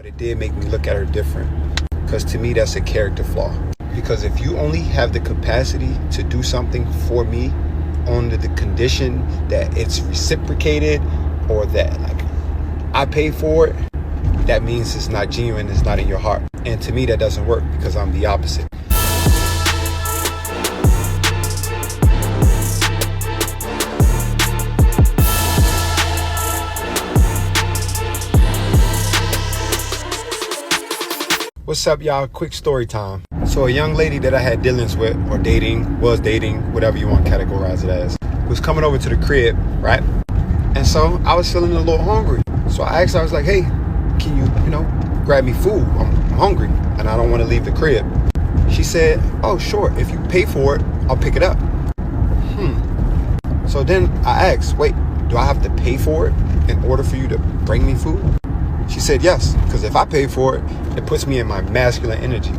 It did make me look at her different, because to me that's a character flaw. Because if you only have the capacity to do something for me under the condition that it's reciprocated, or that like I pay for it, that means it's not genuine, it's not in your heart. And to me that doesn't work, because I'm the opposite. What's up, y'all? Quick story time. So a young lady that I had dealings with, or was dating, whatever you want to categorize it as, was coming over to the crib, right? And so I was feeling a little hungry. So I asked her, I was like, hey, can you grab me food? I'm hungry and I don't want to leave the crib. She said, oh, sure. If you pay for it, I'll pick it up. So then I asked, wait, do I have to pay for it in order for you to bring me food? She said yes, because if I pay for it, it puts me in my masculine energy.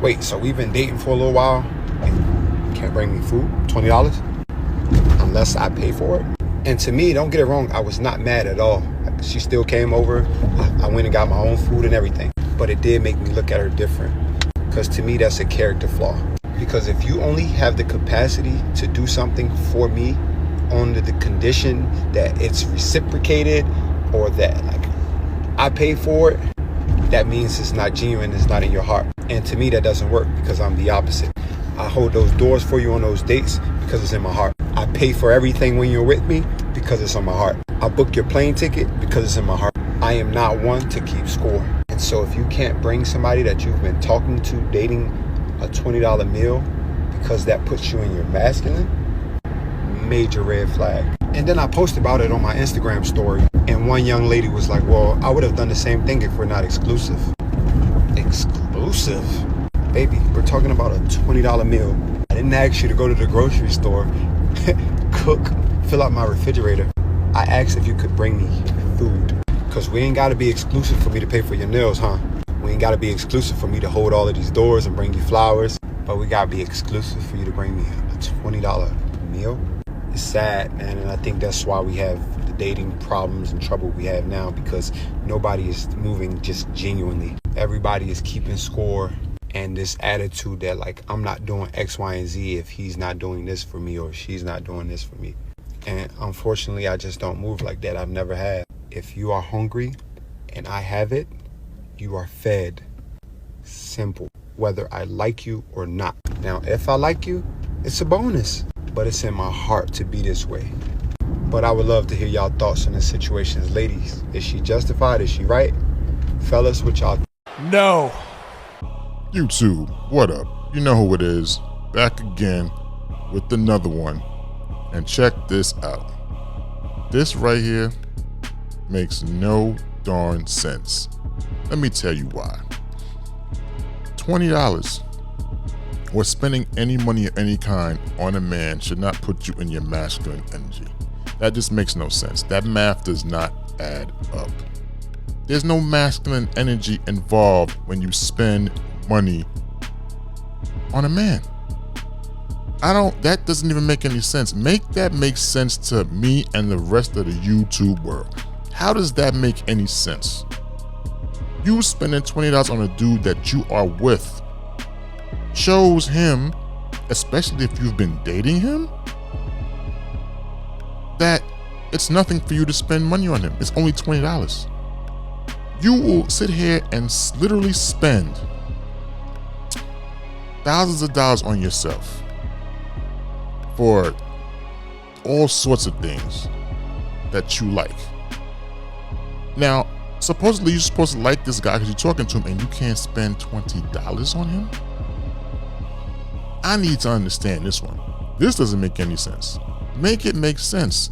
Wait, so we've been dating for a little while and you can't bring me food? $20? Unless I pay for it? And to me, don't get it wrong, I was not mad at all. She still came over. I went and got my own food and everything. But it did make me look at her different, because to me, that's a character flaw. Because if you only have the capacity to do something for me under the condition that it's reciprocated, or that like I pay for it, that means it's not genuine, it's not in your heart. And to me that doesn't work, because I'm the opposite. I hold those doors for you on those dates because it's in my heart. I pay for everything when you're with me because it's on my heart. I book your plane ticket because it's in my heart. I am not one to keep score. And so if you can't bring somebody that you've been talking to, dating, a $20 meal because that puts you in your masculine, major red flag. And then I posted about it on my Instagram story, and one young lady was like, well, I would have done the same thing if we're not exclusive. Exclusive? Baby, we're talking about a $20 meal. I didn't ask you to go to the grocery store, cook, fill out my refrigerator. I asked if you could bring me food, because we ain't got to be exclusive for me to pay for your nails, huh? We ain't got to be exclusive for me to hold all of these doors and bring you flowers, but we got to be exclusive for you to bring me a $20 meal. It's sad, man, and I think that's why we have the dating problems and trouble we have now, because nobody is moving just genuinely. Everybody is keeping score, and this attitude that like I'm not doing X, Y, and Z if he's not doing this for me or she's not doing this for me. And unfortunately, I just don't move like that. I've never had. If you are hungry and I have it, you are fed. Simple. Whether I like you or not. Now, if I like you, it's a bonus. But it's in my heart to be this way. But I would love to hear y'all thoughts on this situation. Ladies, is she justified? Is she right? Fellas, what y'all? No. YouTube, what up? You know who it is. Back again with another one. And check this out. This right here makes no darn sense. Let me tell you why. $20. Or spending any money of any kind on a man should not put you in your masculine energy. That just makes no sense. That math does not add up. There's no masculine energy involved when you spend money on a man. That doesn't even make any sense. Make that make sense to me and the rest of the YouTube world. How does that make any sense? You spending $20 on a dude that you are with shows him, especially if you've been dating him, that it's nothing for you to spend money on him. It's only $20. You will sit here and literally spend thousands of dollars on yourself for all sorts of things that you like. Now, supposedly you're supposed to like this guy because you're talking to him and you can't spend $20 on him? I need to understand this one. This doesn't make any sense. Make it make sense.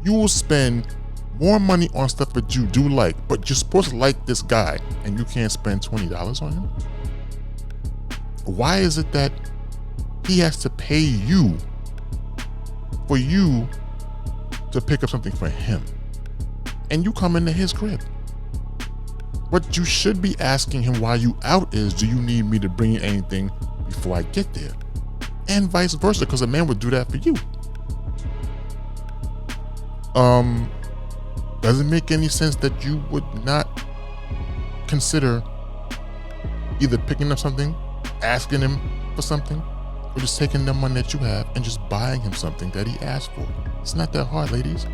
You will spend more money on stuff that you do like, but you're supposed to like this guy and you can't spend $20 on him? Why is it that he has to pay you for you to pick up something for him? And you come into his crib. What you should be asking him while you out is, do you need me to bring you anything before I get there? And vice versa, because a man would do that for you. Does it make any sense that you would not consider either picking up something, asking him for something, or just taking the money that you have and just buying him something that he asked for? It's not that hard, ladies.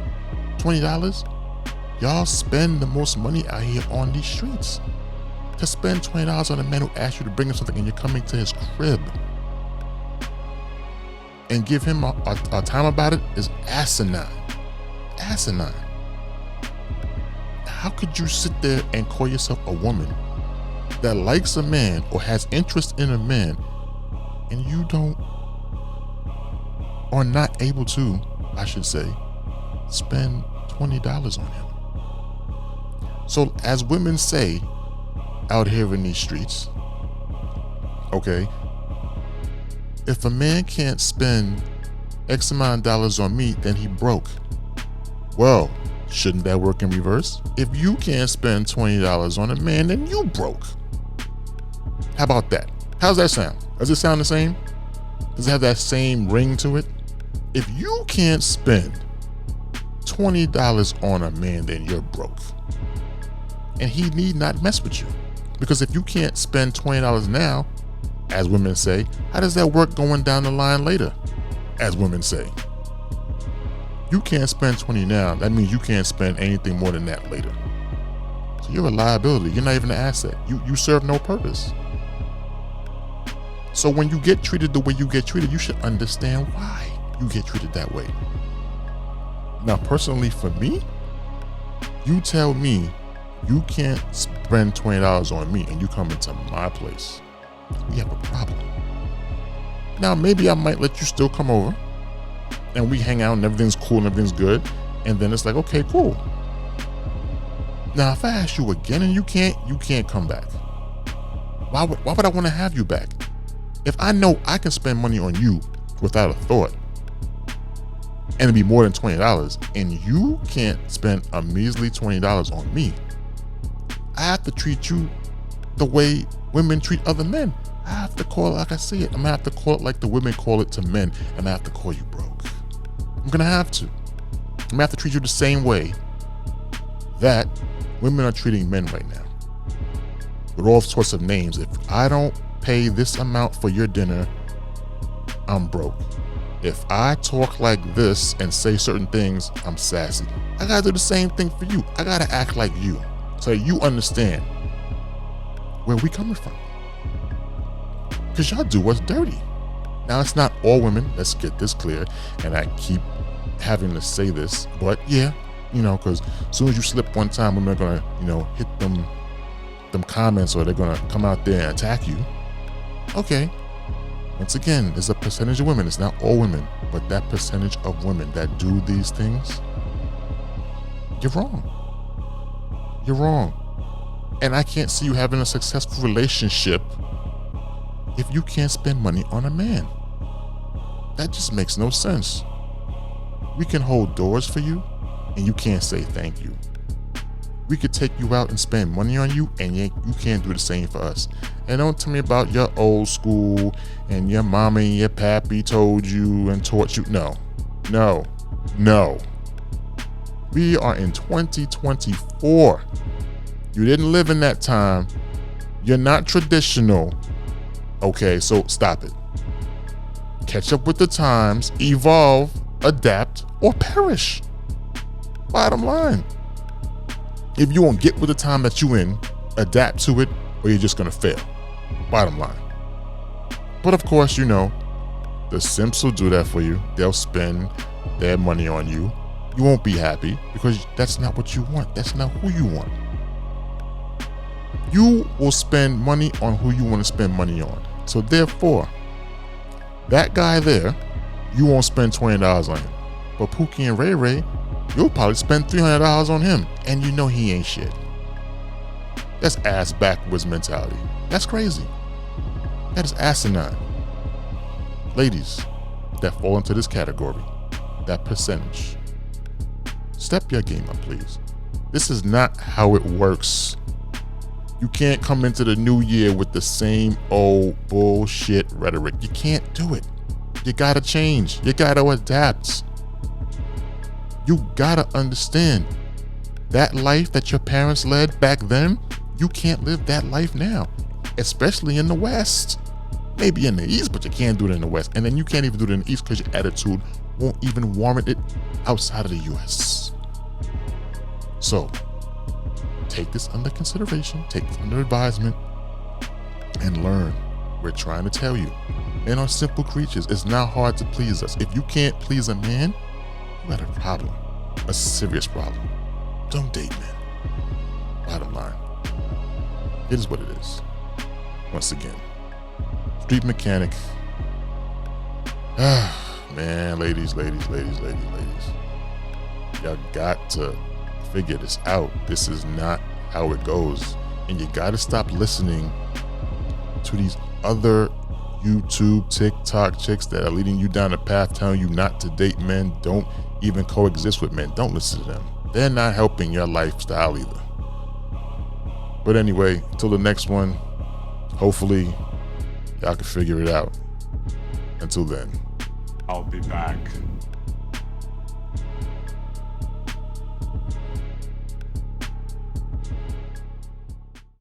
$20? Y'all spend the most money out here on these streets. To spend $20 on a man who asked you to bring him something and you're coming to his crib and give him a time about it is asinine. Asinine. How could you sit there and call yourself a woman that likes a man or has interest in a man and you are not able to, I should say, spend $20 on him? So as women say out here in these streets, okay, if a man can't spend X amount of dollars on me, then he broke. Well, shouldn't that work in reverse? If you can't spend $20 on a man, then you broke. How about that? How's that sound? Does it sound the same? Does it have that same ring to it? If you can't spend $20 on a man, then you're broke. And he need not mess with you. Because if you can't spend $20 now, as women say, how does that work going down the line later? As women say. You can't spend $20 now, that means you can't spend anything more than that later. So you're a liability, you're not even an asset. You serve no purpose. So when you get treated the way you get treated, you should understand why you get treated that way. Now, personally for me, you tell me you can't spend $20 on me and you come into my place, we have a problem. Now, maybe I might let you still come over and we hang out and everything's cool and everything's good. And then it's like, okay, cool. Now, if I ask you again and you can't come back. Why would I want to have you back? If I know I can spend money on you without a thought and it'd be more than $20 and you can't spend a measly $20 on me, I have to treat you the way women treat other men. I have to call it like I see it. I'm gonna have to call it like the women call it to men, and I have to call you broke. I'm gonna have to. I'm gonna have to treat you the same way that women are treating men right now. With all sorts of names. If I don't pay this amount for your dinner, I'm broke. If I talk like this and say certain things, I'm sassy. I gotta do the same thing for you. I gotta act like you so you understand where we coming from. Because y'all do what's dirty. Now, it's not all women, let's get this clear, and I keep having to say this, but yeah, because as soon as you slip one time, women are gonna, hit them comments, or they're gonna come out there and attack you. Okay. Once again, there's a percentage of women, it's not all women, but that percentage of women that do these things, you're wrong. You're wrong. And I can't see you having a successful relationship if you can't spend money on a man. That just makes no sense. We can hold doors for you and you can't say thank you. We could take you out and spend money on you and you can't do the same for us. And don't tell me about your old school and your mommy and your pappy told you and taught you. No. We are in 2024. You didn't live in that time. You're not traditional. Okay, so stop it. Catch up with the times, evolve, adapt, or perish. Bottom line. If you won't get with the time that you in, adapt to it, or you're just gonna fail. Bottom line. But of course, the simps will do that for you. They'll spend their money on you. You won't be happy because that's not what you want. That's not who you want. You will spend money on who you want to spend money on. So therefore, that guy there, you won't spend $20 on him. But Pookie and Ray Ray, you'll probably spend $300 on him, and you know he ain't shit. That's ass backwards mentality. That's crazy. That is asinine. Ladies that fall into this category, that percentage, step your game up, please. This is not how it works. You can't come into the new year with the same old bullshit rhetoric. You can't do it. You gotta change. You gotta adapt. You gotta understand that life that your parents led back then, you can't live that life now, especially in the West. Maybe in the East, but you can't do it in the West. And then you can't even do it in the East because your attitude won't even warrant it outside of the US. So take this under consideration, take this under advisement, and learn. We're trying to tell you, men are simple creatures. It's not hard to please us. If you can't please a man, you got a problem, a serious problem. Don't date men. Bottom line, it is what it is. Once again, Street Mechanic. Man, ladies. Y'all got to figure this out. This is not how it goes. And you got to stop listening to these other YouTube, TikTok chicks that are leading you down the path telling you not to date men, don't even coexist with men. Don't listen to them. They're not helping your lifestyle either. But anyway, until the next one, hopefully y'all can figure it out. Until then, I'll be back.